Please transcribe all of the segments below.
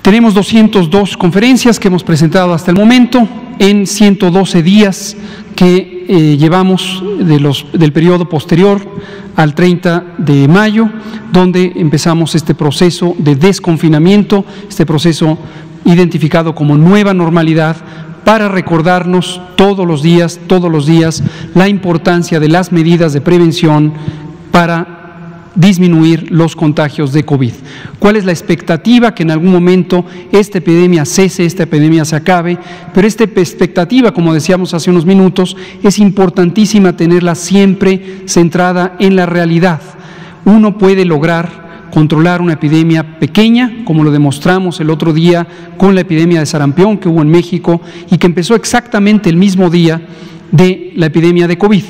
Tenemos 202 conferencias que hemos presentado hasta el momento en 112 días que llevamos del periodo posterior al 30 de mayo, donde empezamos este proceso de desconfinamiento, este proceso identificado como nueva normalidad, para recordarnos todos los días, la importancia de las medidas de prevención para disminuir los contagios de COVID. ¿Cuál es la expectativa? Que en algún momento esta epidemia cese, esta epidemia se acabe, pero esta expectativa, como decíamos hace unos minutos, es importantísima tenerla siempre centrada en la realidad. Uno puede lograr controlar una epidemia pequeña, como lo demostramos el otro día con la epidemia de sarampión que hubo en México y que empezó exactamente el mismo día de la epidemia de COVID.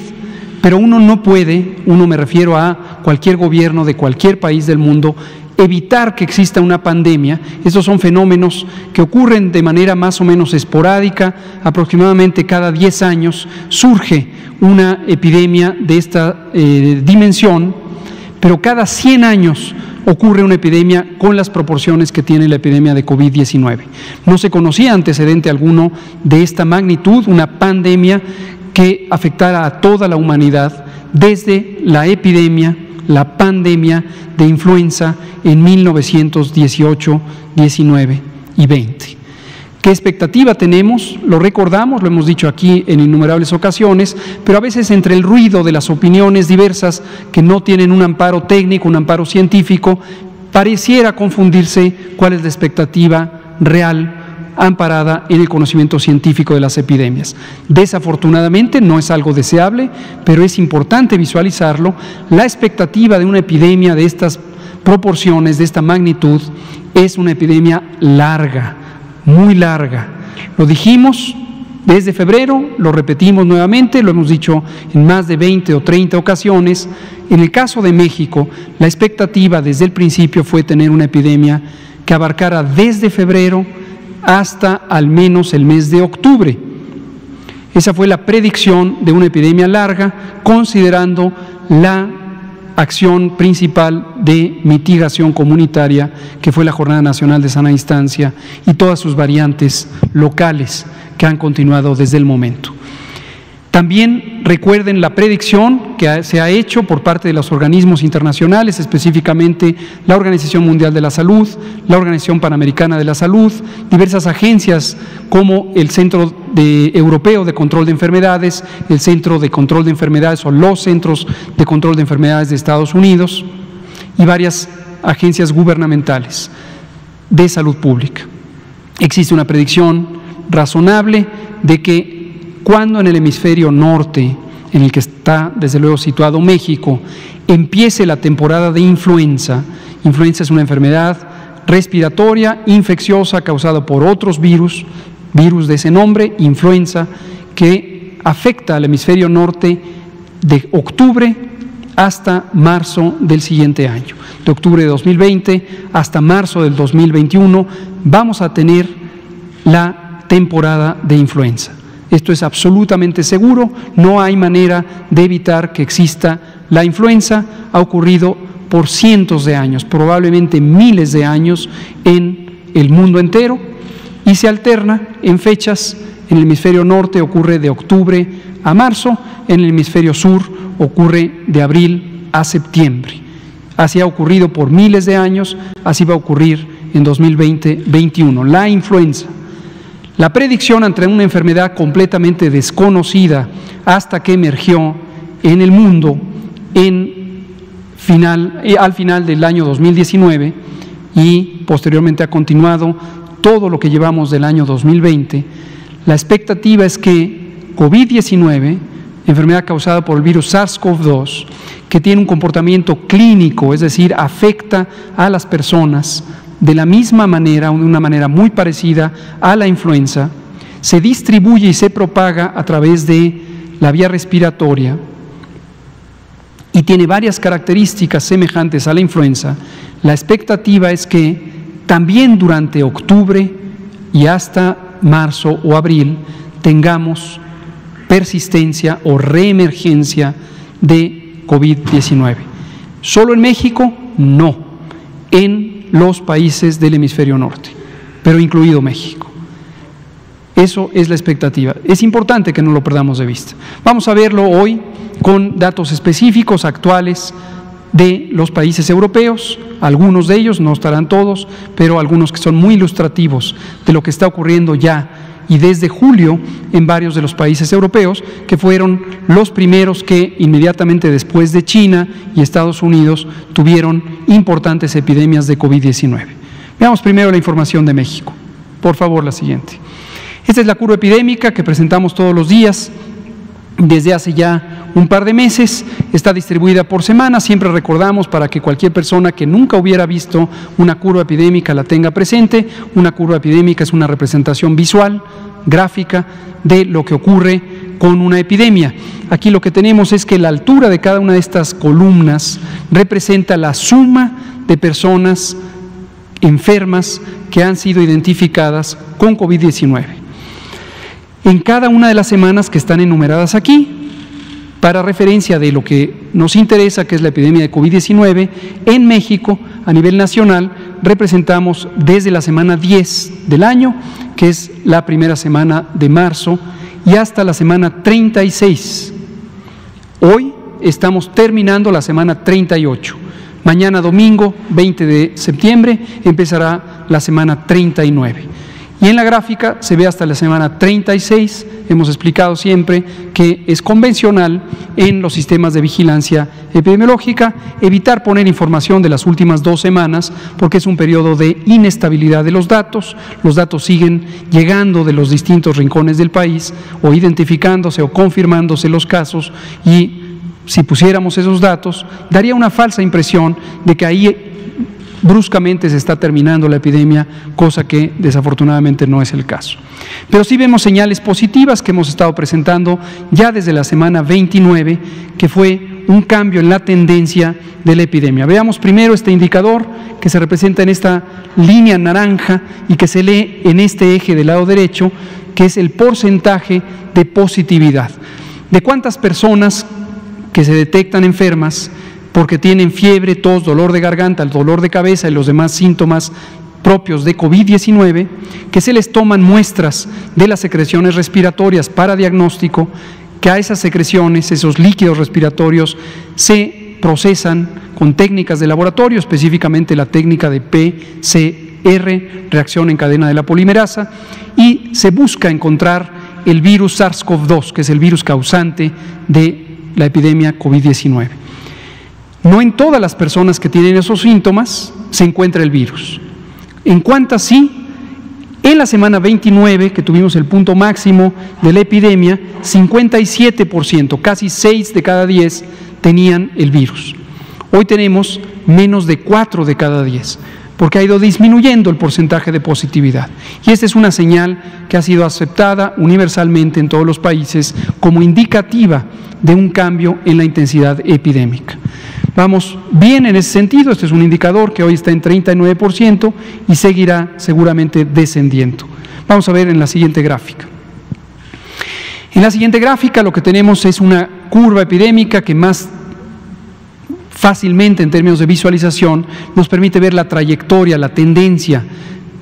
Pero uno no puede, me refiero a cualquier gobierno de cualquier país del mundo, evitar que exista una pandemia. Estos son fenómenos que ocurren de manera más o menos esporádica, aproximadamente cada 10 años surge una epidemia de esta dimensión, pero cada 100 años ocurre una epidemia con las proporciones que tiene la epidemia de COVID-19. No se conocía antecedente alguno de esta magnitud, una pandemia que afectara a toda la humanidad desde la epidemia, la pandemia de influenza en 1918, 19 y 20. ¿Qué expectativa tenemos? Lo recordamos, lo hemos dicho aquí en innumerables ocasiones, pero a veces entre el ruido de las opiniones diversas que no tienen un amparo técnico, un amparo científico, pareciera confundirse cuál es la expectativa real amparada en el conocimiento científico de las epidemias. Desafortunadamente no es algo deseable, pero es importante visualizarlo. La expectativa de una epidemia de estas proporciones, de esta magnitud, es una epidemia larga, muy larga. Lo dijimos desde febrero, lo repetimos nuevamente, lo hemos dicho en más de 20 o 30 ocasiones. En el caso de México, la expectativa desde el principio fue tener una epidemia que abarcara desde febrero hasta al menos el mes de octubre. Esa fue la predicción de una epidemia larga, considerando la acción principal de mitigación comunitaria, que fue la Jornada Nacional de Sana Distancia y todas sus variantes locales que han continuado desde el momento. También recuerden la predicción que se ha hecho por parte de los organismos internacionales, específicamente la Organización Mundial de la Salud, la Organización Panamericana de la Salud, diversas agencias como el Centro Europeo de Control de Enfermedades, el Centro de Control de Enfermedades o los Centros de Control de Enfermedades de Estados Unidos y varias agencias gubernamentales de salud pública. Existe una predicción razonable de que cuando en el hemisferio norte, en el que está desde luego situado México, empiece la temporada de influenza. Influenza es una enfermedad respiratoria, infecciosa, causada por otros virus de ese nombre, influenza, que afecta al hemisferio norte de octubre hasta marzo del siguiente año. De octubre de 2020 hasta marzo del 2021 vamos a tener la temporada de influenza. Esto es absolutamente seguro, no hay manera de evitar que exista la influenza. Ha ocurrido por cientos de años, probablemente miles de años en el mundo entero, y se alterna en fechas. En el hemisferio norte ocurre de octubre a marzo, en el hemisferio sur ocurre de abril a septiembre. Así ha ocurrido por miles de años, así va a ocurrir en 2020-21. La influenza. La predicción ante una enfermedad completamente desconocida hasta que emergió en el mundo al final del año 2019 y posteriormente ha continuado todo lo que llevamos del año 2020, la expectativa es que COVID-19, enfermedad causada por el virus SARS-CoV-2, que tiene un comportamiento clínico, es decir, afecta a las personas de la misma manera, o de una manera muy parecida a la influenza, se distribuye y se propaga a través de la vía respiratoria y tiene varias características semejantes a la influenza. La expectativa es que también durante octubre y hasta marzo o abril tengamos persistencia o reemergencia de COVID-19. ¿Solo en México? No. En los países del hemisferio norte. pero incluido México. Eso es la expectativa. Es importante que no lo perdamos de vista. Vamos a verlo hoy con datos específicos, actuales, de los países europeos. Algunos de ellos, no estarán todos, pero algunos que son muy ilustrativos de lo que está ocurriendo ya y desde julio en varios de los países europeos, que fueron los primeros que inmediatamente después de China y Estados Unidos tuvieron importantes epidemias de COVID-19. Veamos primero la información de México. Por favor, la siguiente. Esta es la curva epidémica que presentamos todos los días desde hace ya un par de meses. Está distribuida por semana. Siempre recordamos, para que cualquier persona que nunca hubiera visto una curva epidémica la tenga presente. Una curva epidémica es una representación visual, gráfica, de lo que ocurre con una epidemia. Aquí lo que tenemos es que la altura de cada una de estas columnas representa la suma de personas enfermas que han sido identificadas con COVID-19. En cada una de las semanas que están enumeradas aquí, para referencia de lo que nos interesa, que es la epidemia de COVID-19, en México, a nivel nacional, representamos desde la semana 10 del año, que es la primera semana de marzo, y hasta la semana 36. Hoy estamos terminando la semana 38. Mañana domingo, 20 de septiembre, empezará la semana 39. Y en la gráfica se ve hasta la semana 36. Hemos explicado siempre que es convencional en los sistemas de vigilancia epidemiológica evitar poner información de las últimas 2 semanas, porque es un periodo de inestabilidad de los datos. Los datos siguen llegando de los distintos rincones del país, o identificándose o confirmándose los casos, y si pusiéramos esos datos, daría una falsa impresión de que ahí bruscamente se está terminando la epidemia, cosa que desafortunadamente no es el caso. Pero sí vemos señales positivas que hemos estado presentando ya desde la semana 29, que fue un cambio en la tendencia de la epidemia. Veamos primero este indicador que se representa en esta línea naranja y que se lee en este eje del lado derecho, que es el porcentaje de positividad. De cuántas personas que se detectan enfermas porque tienen fiebre, tos, dolor de garganta, el dolor de cabeza y los demás síntomas propios de COVID-19, que se les toman muestras de las secreciones respiratorias para diagnóstico, que a esas secreciones, esos líquidos respiratorios, se procesan con técnicas de laboratorio, específicamente la técnica de PCR, reacción en cadena de la polimerasa, y se busca encontrar el virus SARS-CoV-2, que es el virus causante de la epidemia COVID-19. No en todas las personas que tienen esos síntomas se encuentra el virus. En cuantas sí, en la semana 29, que tuvimos el punto máximo de la epidemia, 57%, casi 6 de cada 10 tenían el virus. Hoy tenemos menos de 4 de cada 10, porque ha ido disminuyendo el porcentaje de positividad. Y esta es una señal que ha sido aceptada universalmente en todos los países como indicativa de un cambio en la intensidad epidémica. Vamos bien en ese sentido. Este es un indicador que hoy está en 39% y seguirá seguramente descendiendo. Vamos a ver en la siguiente gráfica. En la siguiente gráfica lo que tenemos es una curva epidémica que más fácilmente en términos de visualización nos permite ver la trayectoria, la tendencia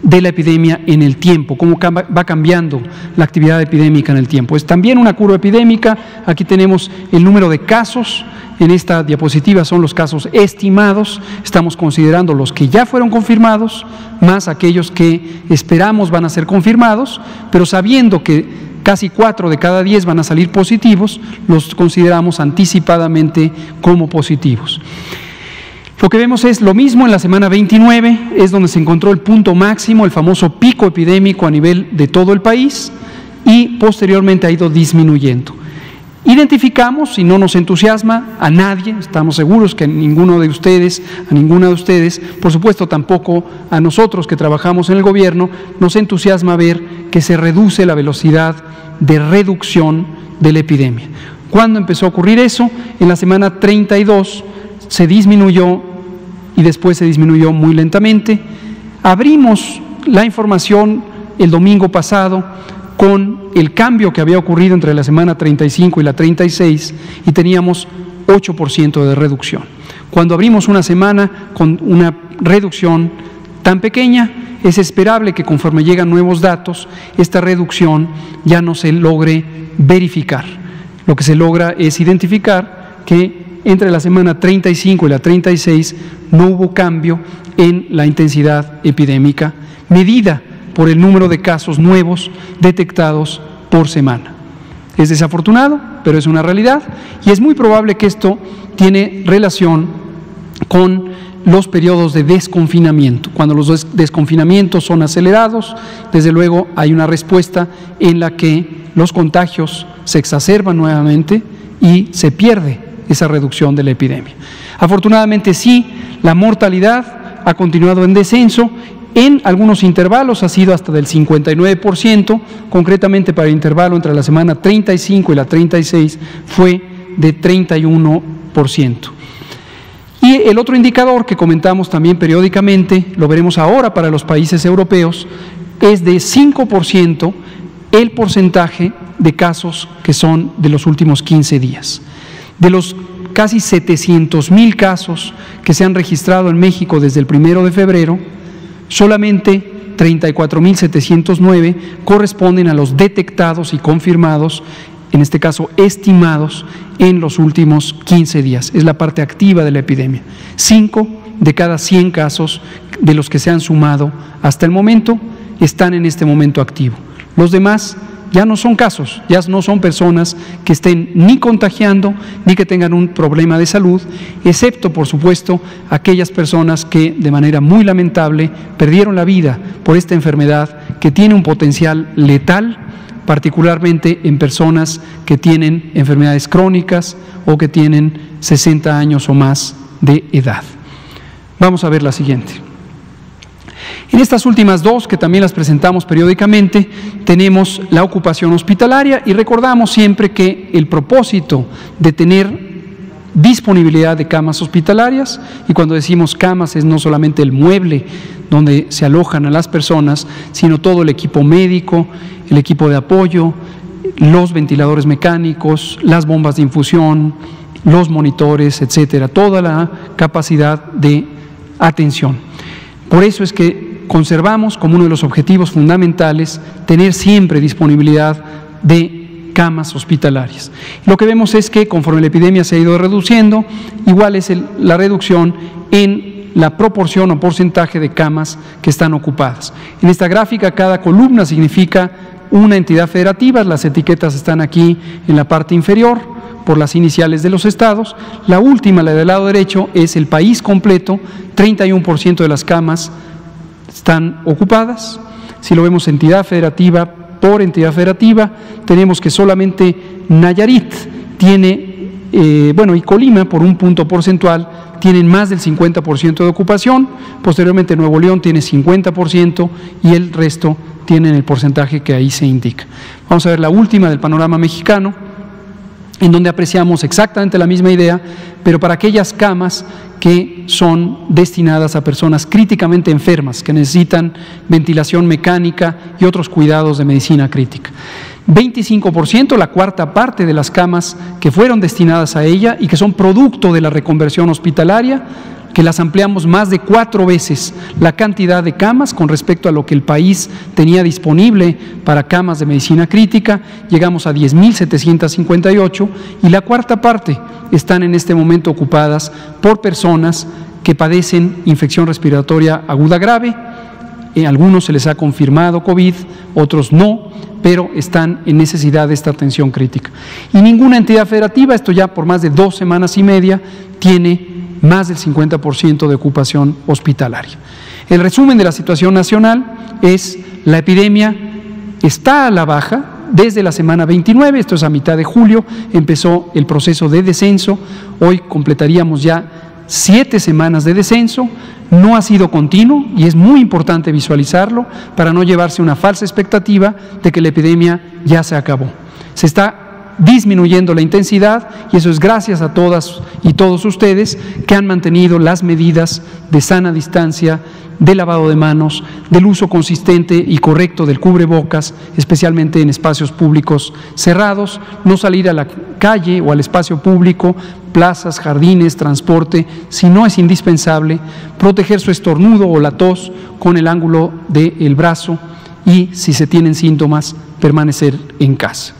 de la epidemia en el tiempo, cómo va cambiando la actividad epidémica en el tiempo. Es también una curva epidémica. Aquí tenemos el número de casos. En esta diapositiva son los casos estimados. Estamos considerando los que ya fueron confirmados, más aquellos que esperamos van a ser confirmados, pero sabiendo que casi 4 de cada 10 van a salir positivos, los consideramos anticipadamente como positivos. Lo que vemos es lo mismo en la semana 29, es donde se encontró el punto máximo, el famoso pico epidémico a nivel de todo el país, y posteriormente ha ido disminuyendo. Identificamos, y no nos entusiasma a nadie, estamos seguros que a ninguna de ustedes, por supuesto tampoco a nosotros que trabajamos en el gobierno, nos entusiasma ver que se reduce la velocidad de reducción de la epidemia. ¿Cuándo empezó a ocurrir eso? En la semana 32 se disminuyó y después se disminuyó muy lentamente. Abrimos la información el domingo pasado con el cambio que había ocurrido entre la semana 35 y la 36 y teníamos 8% de reducción. Cuando abrimos una semana con una reducción tan pequeña, es esperable que conforme llegan nuevos datos, esta reducción ya no se logre verificar. Lo que se logra es identificar que entre la semana 35 y la 36 no hubo cambio en la intensidad epidémica, medida por el número de casos nuevos detectados por semana. Es desafortunado, pero es una realidad, y es muy probable que esto tiene relación con los periodos de desconfinamiento. Cuando los desconfinamientos son acelerados, desde luego hay una respuesta en la que los contagios se exacerban nuevamente y se pierde esa reducción de la epidemia. Afortunadamente sí, la mortalidad ha continuado en descenso. En algunos intervalos ha sido hasta del 59%, concretamente para el intervalo entre la semana 35 y la 36 fue de 31%. Y el otro indicador que comentamos también periódicamente, lo veremos ahora para los países europeos, es de 5% el porcentaje de casos que son de los últimos 15 días. De los casi 700,000 casos que se han registrado en México desde el 1 de febrero, solamente 34,709 corresponden a los detectados y confirmados, en este caso estimados, en los últimos 15 días. Es la parte activa de la epidemia. 5 de cada 100 casos de los que se han sumado hasta el momento están en este momento activo. Los demás ya no son casos, ya no son personas que estén ni contagiando ni que tengan un problema de salud, excepto, por supuesto, aquellas personas que de manera muy lamentable perdieron la vida por esta enfermedad que tiene un potencial letal, particularmente en personas que tienen enfermedades crónicas o que tienen 60 años o más de edad. Vamos a ver la siguiente. En estas últimas dos, que también las presentamos periódicamente, tenemos la ocupación hospitalaria y recordamos siempre que el propósito de tener disponibilidad de camas hospitalarias, y cuando decimos camas es no solamente el mueble donde se alojan a las personas, sino todo el equipo médico, el equipo de apoyo, los ventiladores mecánicos, las bombas de infusión, los monitores, etcétera, toda la capacidad de atención. Por eso es que conservamos como uno de los objetivos fundamentales tener siempre disponibilidad de camas hospitalarias. Lo que vemos es que conforme la epidemia se ha ido reduciendo, igual es la reducción en la proporción o porcentaje de camas que están ocupadas. En esta gráfica cada columna significa una entidad federativa, las etiquetas están aquí en la parte inferior por las iniciales de los estados. La última, la del lado derecho, es el país completo, 31% de las camas están ocupadas. Si lo vemos entidad federativa por entidad federativa, tenemos que solamente Nayarit tiene, y Colima por un punto porcentual, tienen más del 50% de ocupación, posteriormente Nuevo León tiene 50% y el resto tienen el porcentaje que ahí se indica. Vamos a ver la última del panorama mexicano, en donde apreciamos exactamente la misma idea, pero para aquellas camas que son destinadas a personas críticamente enfermas, que necesitan ventilación mecánica y otros cuidados de medicina crítica. 25%, la cuarta parte de las camas que fueron destinadas a ella y que son producto de la reconversión hospitalaria, que las ampliamos más de 4 veces la cantidad de camas con respecto a lo que el país tenía disponible para camas de medicina crítica, llegamos a 10,758 y la cuarta parte están en este momento ocupadas por personas que padecen infección respiratoria aguda grave. A algunos se les ha confirmado COVID, otros no, pero están en necesidad de esta atención crítica. Y ninguna entidad federativa, esto ya por más de 2 semanas y media, tiene más del 50% de ocupación hospitalaria. El resumen de la situación nacional es: la epidemia está a la baja desde la semana 29, esto es a mitad de julio, empezó el proceso de descenso, hoy completaríamos ya 7 semanas de descenso, no ha sido continuo y es muy importante visualizarlo para no llevarse una falsa expectativa de que la epidemia ya se acabó. Se está disminuyendo la intensidad y eso es gracias a todas y todos ustedes que han mantenido las medidas de sana distancia, de lavado de manos, del uso consistente y correcto del cubrebocas, especialmente en espacios públicos cerrados, no salir a la calle o al espacio público plazas, jardines, transporte, si no es indispensable, proteger su estornudo o la tos con el ángulo del brazo y, si se tienen síntomas, permanecer en casa.